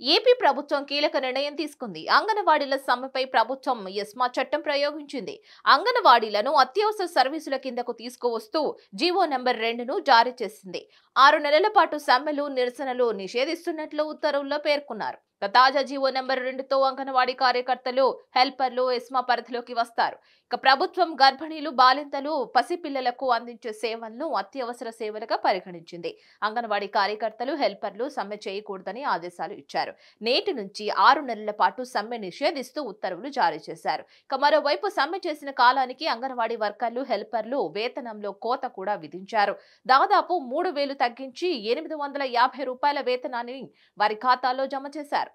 AP ప్రభుత్వం కీలక నిర్ణయం తీసుకుంది. అంగన్వాడీల సమ్మెపై ప్రభుత్వం ఎస్మా చట్టం ప్రయోగించింది. అంగన్వాడీలను అత్యవసర సర్వీసుల కిందకు తీసుకువస్తూ జీవో నెంబర్ 2ను జారీ చేసింది. 6 నెలల పాటు సమ్మెలు, నిరసనలు నిషేధిస్తున్నట్లు ఉత్తర్వుల్లో పేర్కొన్నారు. తాజా జీవో నెంబర్ 2తో అంగన్వాడీ కార్యకర్తలు, హెల్పర్లు ఎస్మా పరిధిలోకి వస్తారు. ప్రభుత్వం గర్భిణీలు, బాలింతలు, పసిపిల్లలకు అందించే సేవలను అత్యవసర సేవలుగా పరిగణించింది. అంగన్వాడీ కార్యకర్తలు, హెల్పర్లు సమ్మె చేయకూడదని ఆదేశాలు ఇచ్చారు. నేటి నుంచి 6 నెలల పాటు సమ్మె నిషేధిస్తూ ఉత్తర్వులు జారీ చేశారు. మరోవైపు సమ్మె చేసిన కాలానికి అంగన్వాడీ వర్కర్లు, హెల్పర్లు వేతనంలో కోత కూడా విధించారు. దాదాపు 3,000 తగ్గించి 850 రూపాయల వేతనాన్ని వారి ఖాతాల్లో జమ చేశారు.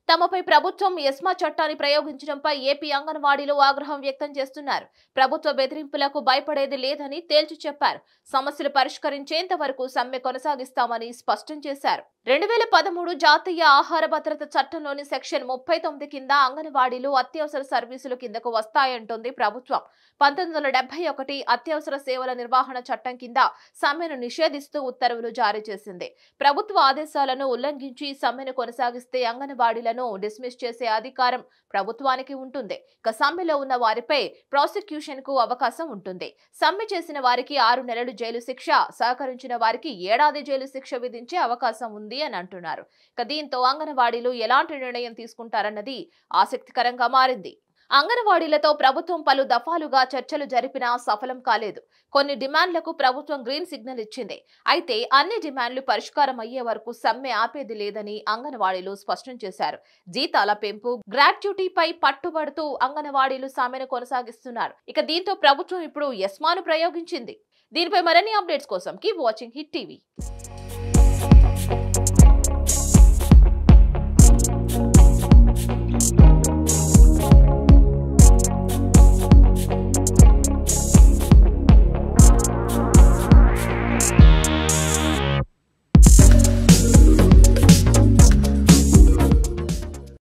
తమపై ప్రభుత్వం ఎస్మా చట్టాన్ని ప్రయోగించడంపై ఏపీ అంగన్వాడీలు ఆగ్రహం వ్యక్తం చేస్తున్నారు. ప్రభుత్వ బెదిరింపులకు భయపడేది లేదని తేల్చి చెప్పారు. సమస్యలు పరిష్కరించేంత వరకు సమ్మె కొనసాగిస్తామని స్పష్టం చేశారు. 2013 జాతీయ ఆహార భద్రత చట్టంలోని సెక్షన్ 39 కింద అంగన్వాడీలు అత్యవసర సర్వీసుల కిందకు వస్తాయంటోంది ప్రభుత్వం. 1971 అత్యవసర సేవల నిర్వహణ చట్టం కింద సమ్మెను నిషేధిస్తూ ఉత్తర్వులు జారీ చేసింది. ప్రభుత్వ ఆదేశాలను ఉల్లంఘించి సమ్మెను కొనసాగిస్తే అంగన్వాడీలను డిస్మిస్ చేసే అధికారం ప్రభుత్వానికి ఉంటుంది. సమ్మెలో ఉన్న వారిపై ప్రాసిక్యూషన్ కు అవకాశం ఉంటుంది. సమ్మె చేసిన వారికి 6 నెలలు జైలు శిక్ష, సహకరించిన వారికి ఏడాది జైలు శిక్ష విధించే అవకాశం ఉంది అని అంటున్నారు. దీంతో అంగన్వాడీలు ఎలాంటి నిర్ణయం తీసుకుంటారన్నది ఆసక్తికరంగా మారింది. అంగన్వాడీలతో ప్రభుత్వం పలు దఫాలుగా చర్చలు జరిపినా సఫలం కాలేదు. కొన్ని డిమాండ్లకు ప్రభుత్వం గ్రీన్ సిగ్నల్ ఇచ్చింది. అయితే అన్ని డిమాండ్లు పరిష్కారం అయ్యే వరకు సమ్మె ఆపేది లేదని అంగన్వాడీలు స్పష్టం చేశారు. జీతాల పెంపు, గ్రాట్యుటీపై పట్టుబడుతూ అంగన్వాడీలు సమ్మెను కొనసాగిస్తున్నారు. దీంతో ప్రభుత్వం ఇప్పుడు ఎస్మాను ప్రయోగించింది. దీనిపై మరిన్ని అప్డేట్స్ కోసం కీప్ వాచింగ్ హిట్ టీవీ.